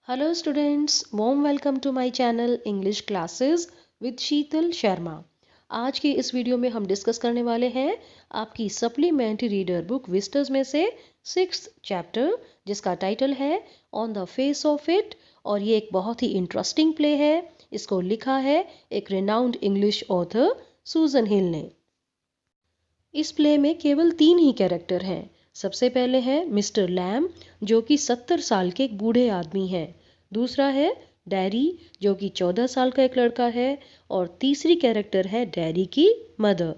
Hello students, warm welcome to my channel English classes with Sheetal Sharma. आज की इस video में हम डिस्कस करने वाले हैं आपकी सप्लीमेंट्री रीडर बुक विस्टर्स में से 6th चैप्टर, जिसका टाइटल है on the face of it. और ये एक बहुत ही इंटरेस्टिंग प्ले है। इसको लिखा है एक रिनाउंड इंग्लिश ऑथर सूजन हिल ने। इस प्ले में केवल 3 ही कैरेक्टर हैं। सबसे पहले है मिस्टर लैम, जो कि 70 साल के एक बूढ़े आदमी हैं। दूसरा है डैरी, जो कि 14 साल का एक लड़का है। और तीसरी कैरेक्टर है डैरी की मदर।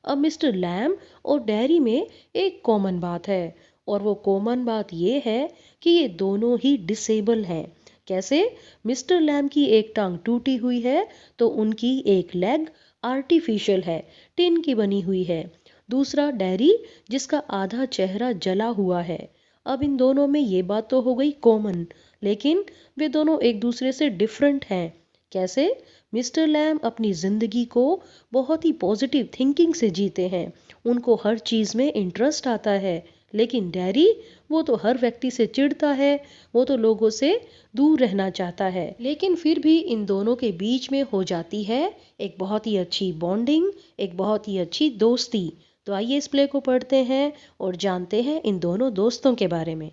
अब मिस्टर लैम और डैरी में एक कॉमन बात है, और वो कॉमन बात ये है कि ये दोनों ही डिसेबल हैं। कैसे? मिस्टर लैम की एक टांग टूटी हुई है, तो उनकी एक लेग आर्टिफिशियल है, टिन की बनी हुई है। दूसरा डैरी, जिसका आधा चेहरा जला हुआ है। अब इन दोनों में ये बात तो हो गई कॉमन, लेकिन वे दोनों एक दूसरे से डिफरेंट हैं। कैसे? मिस्टर लैम अपनी ज़िंदगी को बहुत ही पॉजिटिव थिंकिंग से जीते हैं, उनको हर चीज़ में इंटरेस्ट आता है। लेकिन डैरी, वो तो हर व्यक्ति से चिढ़ता है, वो तो लोगों से दूर रहना चाहता है। लेकिन फिर भी इन दोनों के बीच में हो जाती है एक बहुत ही अच्छी बॉन्डिंग, एक बहुत ही अच्छी दोस्ती। तो आइए इस प्ले को पढ़ते हैं और जानते हैं इन दोनों दोस्तों के बारे में।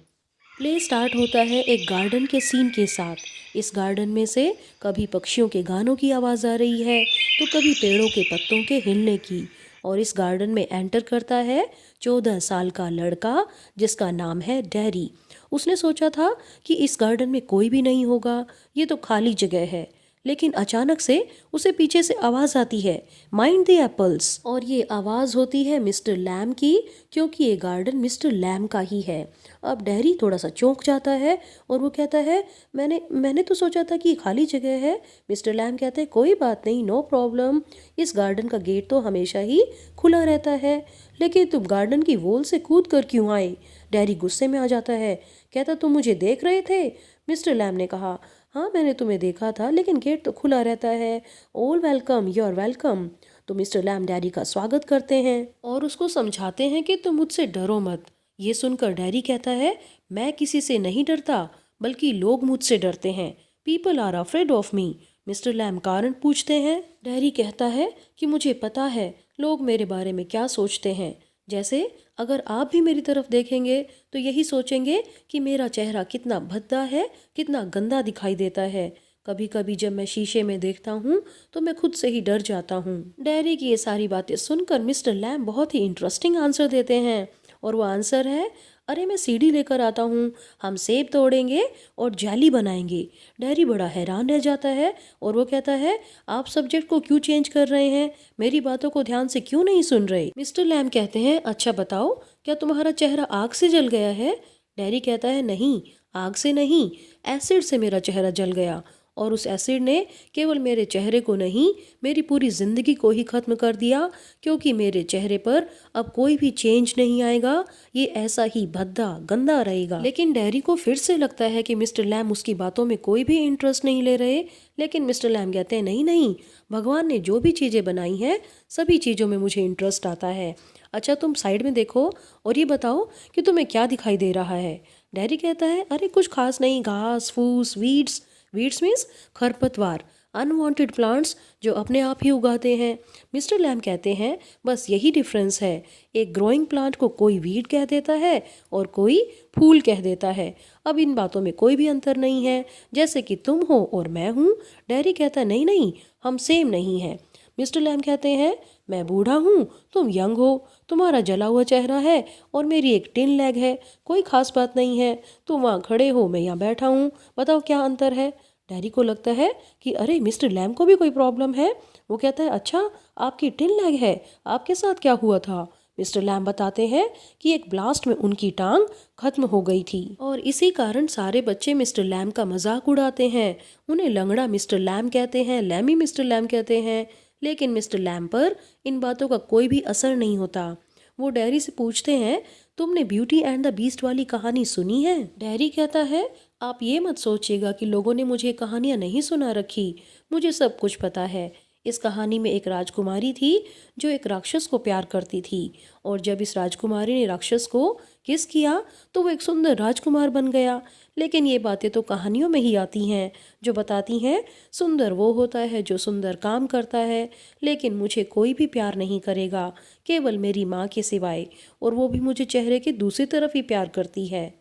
प्ले स्टार्ट होता है एक गार्डन के सीन के साथ। इस गार्डन में से कभी पक्षियों के गानों की आवाज़ आ रही है, तो कभी पेड़ों के पत्तों के हिलने की। और इस गार्डन में एंटर करता है 14 साल का लड़का, जिसका नाम है डैरी। उसने सोचा था कि इस गार्डन में कोई भी नहीं होगा, ये तो खाली जगह है। लेकिन अचानक से उसे पीछे से आवाज़ आती है, माइंड द एप्पल्स। और ये आवाज़ होती है मिस्टर लैम की, क्योंकि ये गार्डन मिस्टर लैम का ही है। अब डैरी थोड़ा सा चौंक जाता है और वो कहता है, मैंने तो सोचा था कि ये खाली जगह है। मिस्टर लैम कहते हैं, कोई बात नहीं, नो प्रॉब्लम, इस गार्डन का गेट तो हमेशा ही खुला रहता है। लेकिन तुम गार्डन की वॉल से कूद कर क्यों आए? डैरी गुस्से में आ जाता है, कहता तुम मुझे देख रहे थे? मिस्टर लैम ने कहा, हाँ मैंने तुम्हें देखा था, लेकिन गेट तो खुला रहता है। All welcome, you are welcome. तो मिस्टर लैम डैरी का स्वागत करते हैं और उसको समझाते हैं कि तुम मुझसे डरो मत। ये सुनकर डैरी कहता है, मैं किसी से नहीं डरता, बल्कि लोग मुझसे डरते हैं। People are afraid of me. Mister Lam कारण पूछते हैं। डैरी कहता है कि मुझे पता है लोग मेरे बारे में क्या सोचते हैं। जैसे अगर आप भी मेरी तरफ देखेंगे तो यही सोचेंगे कि मेरा चेहरा कितना भद्दा है, कितना गंदा दिखाई देता है। कभी कभी जब मैं शीशे में देखता हूँ तो मैं खुद से ही डर जाता हूँ। डैरी की ये सारी बातें सुनकर मिस्टर लैम बहुत ही इंटरेस्टिंग आंसर देते हैं, और वो आंसर है, अरे मैं सीढ़ी लेकर आता हूँ, हम सेब तोड़ेंगे और जैली बनाएंगे। डैरी बड़ा हैरान रह जाता है और वो कहता है, आप सब्जेक्ट को क्यों चेंज कर रहे हैं, मेरी बातों को ध्यान से क्यों नहीं सुन रहे? मिस्टर लैम कहते हैं, अच्छा बताओ, क्या तुम्हारा चेहरा आग से जल गया है? डैरी कहता है, नहीं, आग से नहीं, एसिड से मेरा चेहरा जल गया। और उस एसिड ने केवल मेरे चेहरे को नहीं, मेरी पूरी जिंदगी को ही खत्म कर दिया, क्योंकि मेरे चेहरे पर अब कोई भी चेंज नहीं आएगा, ये ऐसा ही भद्दा गंदा रहेगा। लेकिन डैरी को फिर से लगता है कि मिस्टर लैम उसकी बातों में कोई भी इंटरेस्ट नहीं ले रहे। लेकिन मिस्टर लैम कहते हैं, नहीं नहीं, भगवान ने जो भी चीज़ें बनाई हैं सभी चीज़ों में मुझे इंटरेस्ट आता है। अच्छा तुम साइड में देखो और ये बताओ कि तुम्हें क्या दिखाई दे रहा है? डैरी कहता है, अरे कुछ खास नहीं, घास फूस, वीड्स। वीड्स मीन्स खरपतवार, अनवांटेड प्लांट्स जो अपने आप ही उगाते हैं। मिस्टर लैम कहते हैं, बस यही डिफरेंस है, एक ग्रोइंग प्लांट को कोई वीड कह देता है और कोई फूल कह देता है। अब इन बातों में कोई भी अंतर नहीं है, जैसे कि तुम हो और मैं हूँ। डैरी कहता है, नहीं नहीं, हम सेम नहीं हैं। मिस्टर लैम कहते हैं, मैं बूढ़ा हूँ, तुम यंग हो, तुम्हारा जला हुआ चेहरा है और मेरी एक टिन लेग है, कोई खास बात नहीं है। तुम वहाँ खड़े हो, मैं यहाँ बैठा हूँ, बताओ क्या अंतर है? डैरी को लगता है कि अरे मिस्टर लैम को भी कोई प्रॉब्लम है। वो कहता है, अच्छा आपकी टिन लेग है, आपके साथ क्या हुआ था? मिस्टर लैम बताते हैं कि एक ब्लास्ट में उनकी टांग खत्म हो गई थी, और इसी कारण सारे बच्चे मिस्टर लैम का मजाक उड़ाते हैं। उन्हें लंगड़ा मिस्टर लैम कहते हैं, लैमी मिस्टर लैम कहते हैं। लेकिन मिस्टर लैम पर इन बातों का कोई भी असर नहीं होता। वो डैरी से पूछते हैं, तुमने ब्यूटी एंड द बीस्ट वाली कहानी सुनी है? डैरी कहता है, आप ये मत सोचिएगा कि लोगों ने मुझे कहानियाँ नहीं सुना रखी, मुझे सब कुछ पता है। इस कहानी में एक राजकुमारी थी जो एक राक्षस को प्यार करती थी, और जब इस राजकुमारी ने राक्षस को किस किया तो वो एक सुंदर राजकुमार बन गया। लेकिन ये बातें तो कहानियों में ही आती हैं, जो बताती हैं सुंदर वो होता है जो सुंदर काम करता है, लेकिन मुझे कोई भी प्यार नहीं करेगा, केवल मेरी माँ के सिवाय, और वो भी मुझे चेहरे की दूसरी तरफ ही प्यार करती है।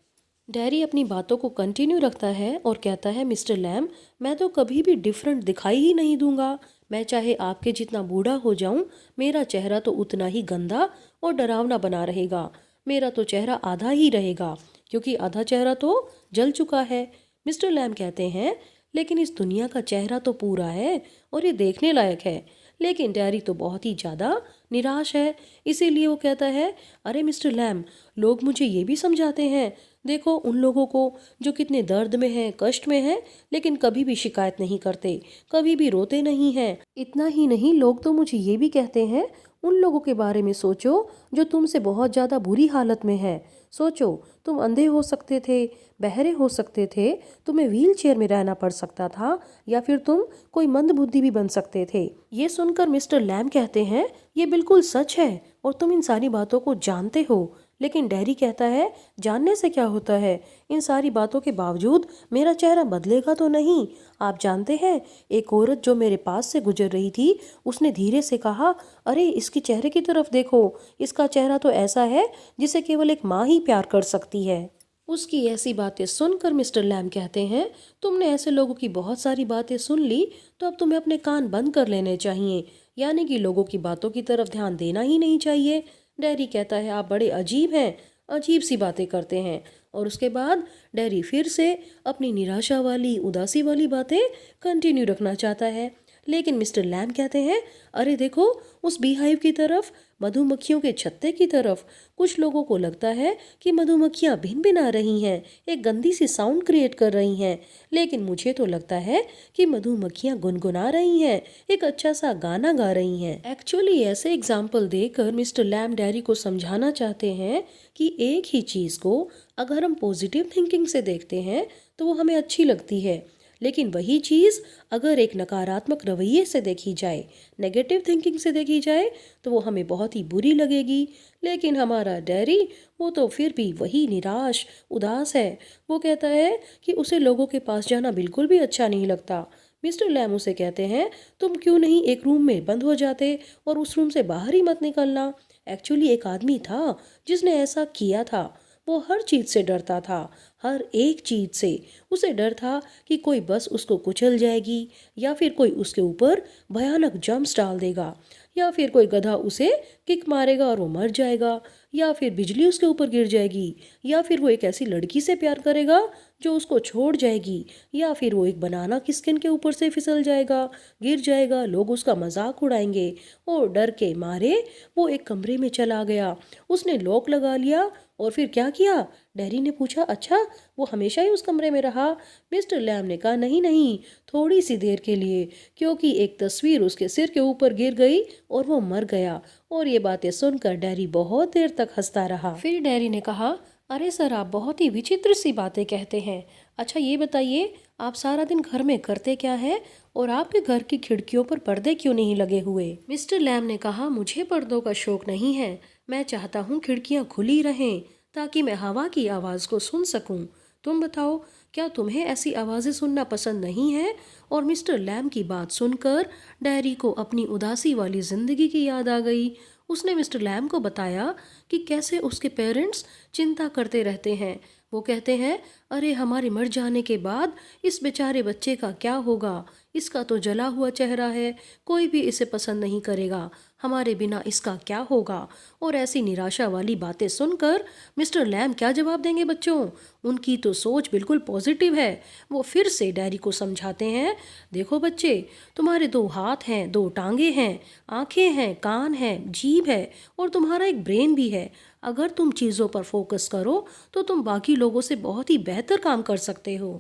डैरी अपनी बातों को कंटिन्यू रखता है और कहता है, मिस्टर लैम, मैं तो कभी भी डिफरेंट दिखाई ही नहीं दूंगा। मैं चाहे आपके जितना बूढ़ा हो जाऊं, मेरा चेहरा तो उतना ही गंदा और डरावना बना रहेगा। मेरा तो चेहरा आधा ही रहेगा, क्योंकि आधा चेहरा तो जल चुका है। मिस्टर लैम कहते हैं, लेकिन इस दुनिया का चेहरा तो पूरा है और ये देखने लायक है। लेकिन डैरी तो बहुत ही ज़्यादा निराश है, इसीलिए वो कहता है, अरे मिस्टर लैम, लोग मुझे ये भी समझाते हैं, देखो उन लोगों को जो कितने दर्द में हैं, कष्ट में हैं, लेकिन कभी भी शिकायत नहीं करते, कभी भी रोते नहीं हैं। इतना ही नहीं, लोग तो मुझे ये भी कहते हैं, उन लोगों के बारे में सोचो जो तुमसे बहुत ज़्यादा बुरी हालत में है। सोचो, तुम अंधे हो सकते थे, बहरे हो सकते थे, तुम्हें व्हील चेयर में रहना पड़ सकता था, या फिर तुम कोई मंदबुद्धि भी बन सकते थे। ये सुनकर मिस्टर लैम कहते हैं, ये बिल्कुल सच है और तुम इन सारी बातों को जानते हो। लेकिन डैरी कहता है, जानने से क्या होता है, इन सारी बातों के बावजूद मेरा चेहरा बदलेगा तो नहीं। आप जानते हैं, एक औरत जो मेरे पास से गुजर रही थी, उसने धीरे से कहा, अरे इसके चेहरे की तरफ देखो, इसका चेहरा तो ऐसा है जिसे केवल एक माँ ही प्यार कर सकती है। उसकी ऐसी बातें सुनकर मिस्टर लैम कहते हैं, तुमने ऐसे लोगों की बहुत सारी बातें सुन ली, तो अब तुम्हें अपने कान बंद कर लेने चाहिए, यानी कि लोगों की बातों की तरफ ध्यान देना ही नहीं चाहिए। डैरी कहता है, आप बड़े अजीब हैं, अजीब सी बातें करते हैं। और उसके बाद डैरी फिर से अपनी निराशा वाली, उदासी वाली बातें कंटिन्यू रखना चाहता है। लेकिन मिस्टर लैम कहते हैं, अरे देखो उस बीहाइव की तरफ, मधुमक्खियों के छत्ते की तरफ। कुछ लोगों को लगता है कि मधुमक्खियां भिन भिना रही हैं, एक गंदी सी साउंड क्रिएट कर रही हैं, लेकिन मुझे तो लगता है कि मधुमक्खियां गुनगुना रही हैं, एक अच्छा सा गाना गा रही हैं। एक्चुअली ऐसे एग्जाम्पल देकर मिस्टर लैम डैरी को समझाना चाहते हैं कि एक ही चीज़ को अगर हम पॉजिटिव थिंकिंग से देखते हैं तो वो हमें अच्छी लगती है, लेकिन वही चीज़ अगर एक नकारात्मक रवैये से देखी जाए, नेगेटिव थिंकिंग से देखी जाए, तो वो हमें बहुत ही बुरी लगेगी। लेकिन हमारा डैरी, वो तो फिर भी वही निराश, उदास है। वो कहता है कि उसे लोगों के पास जाना बिल्कुल भी अच्छा नहीं लगता। मिस्टर लैम उसे कहते हैं, तुम क्यों नहीं एक रूम में बंद हो जाते और उस रूम से बाहर ही मत निकलना। एक्चुअली एक आदमी था जिसने ऐसा किया था। वो हर चीज़ से डरता था, हर एक चीज़ से। उसे डर था कि कोई बस उसको कुचल जाएगी, या फिर कोई उसके ऊपर भयानक जंप्स डाल देगा, या फिर कोई गधा उसे किक मारेगा और वो मर जाएगा, या फिर बिजली उसके ऊपर गिर जाएगी, या फिर वो एक ऐसी लड़की से प्यार करेगा जो उसको छोड़ जाएगी, या फिर वो एक बनाना की स्किन के ऊपर से फिसल जाएगा, गिर जाएगा, लोग उसका मजाक उड़ाएंगे। और डर के मारे वो एक कमरे में चला गया, उसने लॉक लगा लिया और फिर क्या किया। डैरी ने पूछा, अच्छा वो हमेशा ही उस कमरे में रहा। मिस्टर लैम ने कहा, नहीं नहीं, थोड़ी सी देर के लिए, क्योंकि एक तस्वीर उसके सिर के ऊपर गिर गई और वो मर गया। और ये बातें सुनकर डैरी बहुत देर तक हंसता रहा। फिर डैरी ने कहा, अरे सर, आप बहुत ही विचित्र सी बातें कहते हैं। अच्छा ये बताइए, आप सारा दिन घर में करते क्या है, और आपके घर की खिड़कियों पर पर्दे क्यों नहीं लगे हुए। मिस्टर लैम ने कहा, मुझे पर्दों का शौक नहीं है, मैं चाहता हूँ खिड़कियाँ खुली रहें ताकि मैं हवा की आवाज़ को सुन सकूं। तुम बताओ, क्या तुम्हें ऐसी आवाज़ें सुनना पसंद नहीं है। और मिस्टर लैम की बात सुनकर डैरी को अपनी उदासी वाली ज़िंदगी की याद आ गई। उसने मिस्टर लैम को बताया कि कैसे उसके पेरेंट्स चिंता करते रहते हैं। वो कहते हैं, अरे हमारे मर जाने के बाद इस बेचारे बच्चे का क्या होगा, इसका तो जला हुआ चेहरा है, कोई भी इसे पसंद नहीं करेगा, हमारे बिना इसका क्या होगा। और ऐसी निराशा वाली बातें सुनकर मिस्टर लैम क्या जवाब देंगे बच्चों, उनकी तो सोच बिल्कुल पॉजिटिव है। वो फिर से डैरी को समझाते हैं, देखो बच्चे, तुम्हारे 2 हाथ हैं, 2 टांगे हैं, आंखें हैं, कान हैं, जीभ है, और तुम्हारा एक ब्रेन भी है। अगर तुम चीज़ों पर फोकस करो तो तुम बाकी लोगों से बहुत ही बेहतर काम कर सकते हो।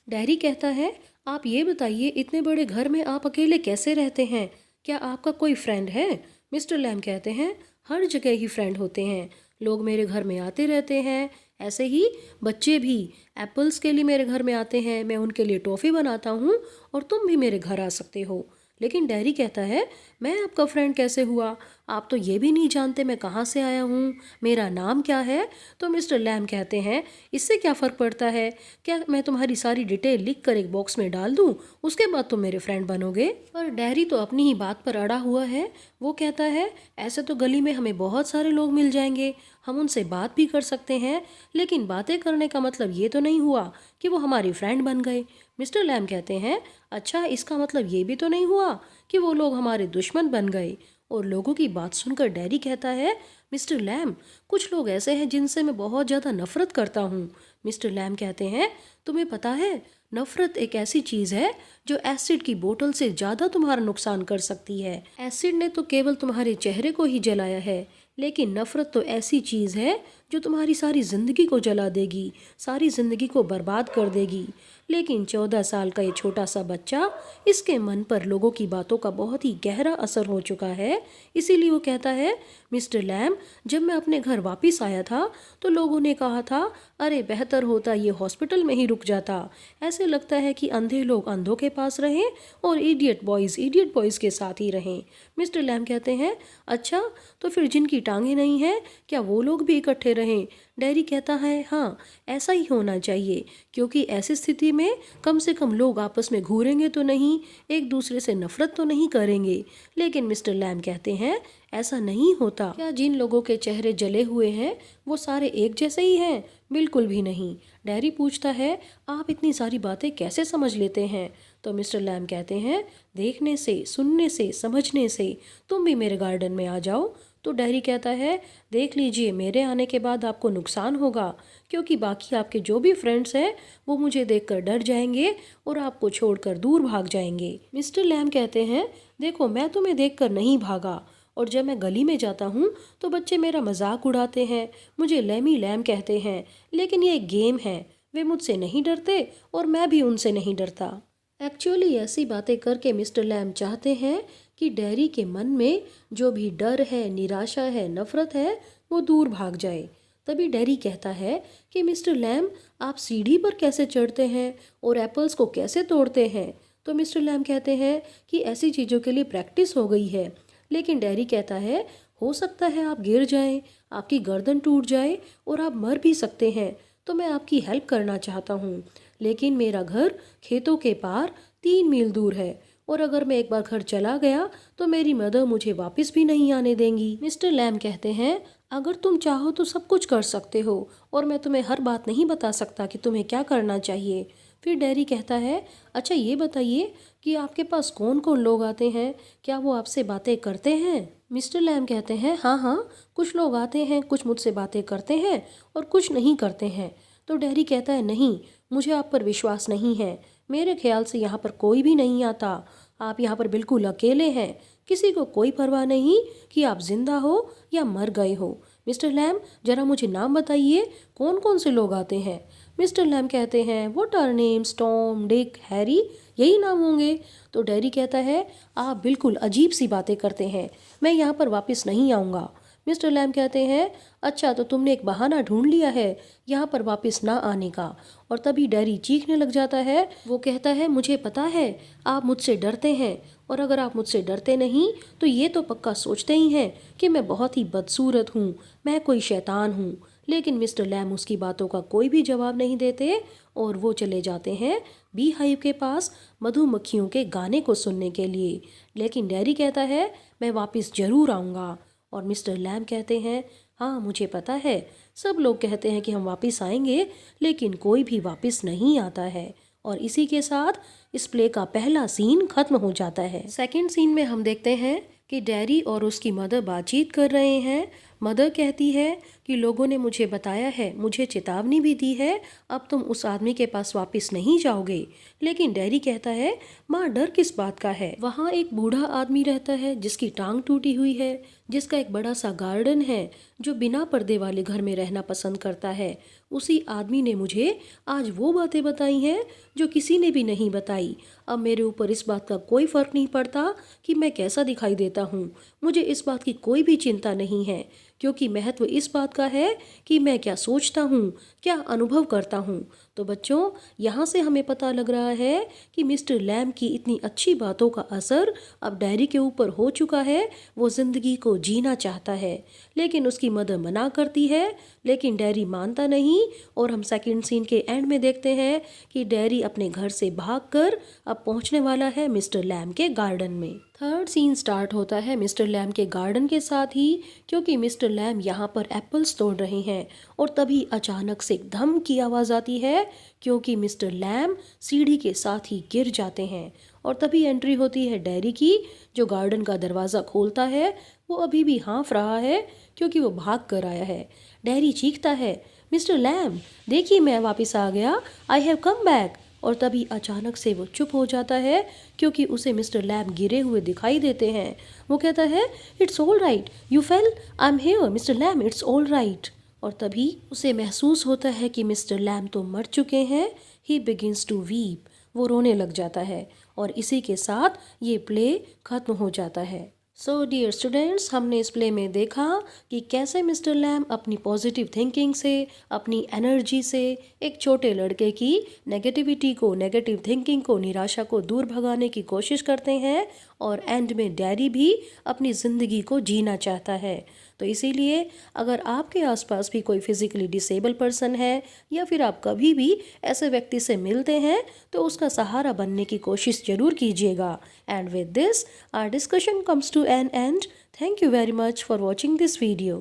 डैरी कहता है, आप ये बताइए, इतने बड़े घर में आप अकेले कैसे रहते हैं, क्या आपका कोई फ्रेंड है। मिस्टर लैम कहते हैं, हर जगह ही फ्रेंड होते हैं, लोग मेरे घर में आते रहते हैं, ऐसे ही बच्चे भी एप्पल्स के लिए मेरे घर में आते हैं, मैं उनके लिए टॉफ़ी बनाता हूँ, और तुम भी मेरे घर आ सकते हो। लेकिन डैरी कहता है, मैं आपका फ्रेंड कैसे हुआ, आप तो ये भी नहीं जानते मैं कहाँ से आया हूँ, मेरा नाम क्या है। तो मिस्टर लैम कहते हैं, इससे क्या फ़र्क पड़ता है, क्या मैं तुम्हारी सारी डिटेल लिख कर एक बॉक्स में डाल दूँ, उसके बाद तुम मेरे फ्रेंड बनोगे। पर डैरी तो अपनी ही बात पर अड़ा हुआ है। वो कहता है, ऐसे तो गली में हमें बहुत सारे लोग मिल जाएंगे, हम उनसे बात भी कर सकते हैं, लेकिन बातें करने का मतलब ये तो नहीं हुआ कि वो हमारी फ्रेंड बन गए। मिस्टर लैम कहते हैं, अच्छा इसका मतलब ये भी तो नहीं हुआ कि वो लोग हमारे दुश्मन बन गए। और लोगों की बात सुनकर डैरी कहता है, मिस्टर लैम, कुछ लोग ऐसे हैं जिनसे मैं बहुत ज़्यादा नफरत करता हूँ। मिस्टर लैम कहते हैं, तुम्हें पता है, नफरत एक ऐसी चीज़ है जो एसिड की बोतल से ज़्यादा तुम्हारा नुकसान कर सकती है। एसिड ने तो केवल तुम्हारे चेहरे को ही जलाया है, लेकिन नफरत तो ऐसी चीज़ है जो तुम्हारी सारी ज़िंदगी को जला देगी, सारी ज़िंदगी को बर्बाद कर देगी। लेकिन 14 साल का ये छोटा सा बच्चा, इसके मन पर लोगों की बातों का बहुत ही गहरा असर हो चुका है। इसीलिए वो कहता है, मिस्टर लैम, जब मैं अपने घर वापस आया था तो लोगों ने कहा था, अरे बेहतर होता ये हॉस्पिटल में ही रुक जाता। ऐसे लगता है कि अंधे लोग अंधों के पास रहें और इडियट बॉयज़ के साथ ही रहें। मिस्टर लैम कहते हैं, अच्छा तो फिर जिनकी टांगें नहीं हैं, क्या वो लोग भी इकट्ठे रहें। डैरी कहता है, हाँ ऐसा ही होना चाहिए, क्योंकि ऐसी स्थिति में कम से कम लोग आपस में घूरेंगे तो नहीं, एक दूसरे से नफरत तो नहीं करेंगे। लेकिन मिस्टर लैम कहते हैं, ऐसा नहीं होता। क्या जिन लोगों के चेहरे जले हुए हैं वो सारे एक जैसे ही हैं? बिल्कुल भी नहीं। डैरी पूछता है, आप इतनी सारी बातें कैसे समझ लेते हैं? तो मिस्टर लैम कहते हैं, देखने से, सुनने से, समझने से। तुम भी मेरे गार्डन में आ जाओ। तो डैरी कहता है, देख लीजिए, मेरे आने के बाद आपको नुकसान होगा, क्योंकि बाकी आपके जो भी फ्रेंड्स हैं वो मुझे देखकर डर जाएंगे और आपको छोड़कर दूर भाग जाएंगे। मिस्टर लैम कहते हैं, देखो मैं तुम्हें देखकर नहीं भागा, और जब मैं गली में जाता हूँ तो बच्चे मेरा मजाक उड़ाते हैं, मुझे लैमी लैम कहते हैं, लेकिन ये एक गेम है, वे मुझसे नहीं डरते और मैं भी उनसे नहीं डरता। एक्चुअली ऐसी बातें करके मिस्टर लैम चाहते हैं कि डैरी के मन में जो भी डर है, निराशा है, नफरत है, वो दूर भाग जाए। तभी डैरी कहता है कि मिस्टर लैम, आप सीढ़ी पर कैसे चढ़ते हैं और एप्पल्स को कैसे तोड़ते हैं? तो मिस्टर लैम कहते हैं कि ऐसी चीज़ों के लिए प्रैक्टिस हो गई है। लेकिन डैरी कहता है, हो सकता है आप गिर जाएं, आपकी गर्दन टूट जाए और आप मर भी सकते हैं, तो मैं आपकी हेल्प करना चाहता हूँ, लेकिन मेरा घर खेतों के पार 3 मील दूर है, और अगर मैं एक बार घर चला गया तो मेरी मदर मुझे वापस भी नहीं आने देंगी। मिस्टर लैम कहते हैं, अगर तुम चाहो तो सब कुछ कर सकते हो, और मैं तुम्हें हर बात नहीं बता सकता कि तुम्हें क्या करना चाहिए। फिर डैरी कहता है, अच्छा ये बताइए कि आपके पास कौन कौन लोग आते हैं, क्या वो आपसे बातें करते हैं? मिस्टर लैम कहते हैं, हाँ हाँ, कुछ लोग आते हैं, कुछ मुझसे बातें करते हैं और कुछ नहीं करते हैं। तो डैरी कहता है, नहीं, मुझे आप पर विश्वास नहीं है, मेरे ख्याल से यहाँ पर कोई भी नहीं आता, आप यहाँ पर बिल्कुल अकेले हैं, किसी को कोई परवाह नहीं कि आप जिंदा हो या मर गए हो। मिस्टर लैम, जरा मुझे नाम बताइए, कौन कौन से लोग आते हैं? मिस्टर लैम कहते हैं, what are names, Tom, Dick, Harry, यही नाम होंगे। तो डैरी कहता है, आप बिल्कुल अजीब सी बातें करते हैं, मैं यहाँ पर वापस नहीं आऊँगा। मिस्टर लैम कहते हैं, अच्छा तो तुमने एक बहाना ढूंढ लिया है यहाँ पर वापस ना आने का। और तभी डैरी चीखने लग जाता है। वो कहता है, मुझे पता है आप मुझसे डरते हैं, और अगर आप मुझसे डरते नहीं तो ये तो पक्का सोचते ही हैं कि मैं बहुत ही बदसूरत हूँ, मैं कोई शैतान हूँ। लेकिन मिस्टर लैम उसकी बातों का कोई भी जवाब नहीं देते और वो चले जाते हैं बी हाइव के पास मधुमक्खियों के गाने को सुनने के लिए। लेकिन डैरी कहता है, मैं वापस जरूर आऊँगा। और मिस्टर लैम कहते हैं, हाँ मुझे पता है, सब लोग कहते हैं कि हम वापस आएंगे, लेकिन कोई भी वापस नहीं आता है। और इसी के साथ इस प्ले का पहला सीन खत्म हो जाता है। सेकंड सीन में हम देखते हैं कि डैरी और उसकी मदर बातचीत कर रहे हैं। मदर कहती है कि लोगों ने मुझे बताया है, मुझे चेतावनी भी दी है, अब तुम उस आदमी के पास वापस नहीं जाओगे। लेकिन डैरी कहता है, माँ डर किस बात का है, वहाँ एक बूढ़ा आदमी रहता है जिसकी टांग टूटी हुई है, जिसका एक बड़ा सा गार्डन है, जो बिना पर्दे वाले घर में रहना पसंद करता है। उसी आदमी ने मुझे आज वो बातें बताई हैं जो किसी ने भी नहीं बताई। अब मेरे ऊपर इस बात का कोई फर्क नहीं पड़ता कि मैं कैसा दिखाई देता हूँ, मुझे इस बात की कोई भी चिंता नहीं है, क्योंकि महत्व इस बात का है कि मैं क्या सोचता हूँ, क्या अनुभव करता हूँ। तो बच्चों, यहाँ से हमें पता लग रहा है कि मिस्टर लैम की इतनी अच्छी बातों का असर अब डैरी के ऊपर हो चुका है। वो ज़िंदगी को जीना चाहता है, लेकिन उसकी मदर मना करती है, लेकिन डैरी मानता नहीं। और हम सेकंड सीन के एंड में देखते हैं कि डैरी अपने घर से भागकर अब पहुंचने वाला है मिस्टर लैम के गार्डन में। थर्ड सीन स्टार्ट होता है मिस्टर लैम के गार्डन के साथ ही, क्योंकि मिस्टर लैम यहाँ पर एप्पल्स तोड़ रहे हैं। और तभी अचानक से एक धम की आवाज़ आती है, क्योंकि मिस्टर लैम सीढ़ी के साथ ही गिर जाते हैं। और तभी एंट्री होती है डैरी की, जो गार्डन का दरवाज़ा खोलता है। वो अभी भी हाँफ रहा है, क्योंकि वो भाग कर आया है। डैरी चीखता है, मिस्टर लैम देखिए, मैं वापस आ गया, आई हैव कम बैक। और तभी अचानक से वो चुप हो जाता है, क्योंकि उसे मिस्टर लैम गिरे हुए दिखाई देते हैं। वो कहता है, it's all right, you fell, I am here Mister Lam, it's all right. और तभी उसे महसूस होता है कि मिस्टर लैम तो मर चुके हैं। ही बिगिंस टू वीप, वो रोने लग जाता है। और इसी के साथ ये प्ले खत्म हो जाता है। सो डियर स्टूडेंट्स, हमने इस प्ले में देखा कि कैसे मिस्टर लैम अपनी पॉजिटिव थिंकिंग से, अपनी एनर्जी से एक छोटे लड़के की नेगेटिविटी को, नेगेटिव थिंकिंग को, निराशा को दूर भगाने की कोशिश करते हैं। और एंड में डैरी भी अपनी ज़िंदगी को जीना चाहता है। तो इसीलिए अगर आपके आसपास भी कोई फिज़िकली डिसेबल पर्सन है, या फिर आप कभी भी ऐसे व्यक्ति से मिलते हैं, तो उसका सहारा बनने की कोशिश ज़रूर कीजिएगा। And with this our discussion comes to an end. Thank you very much for watching this video.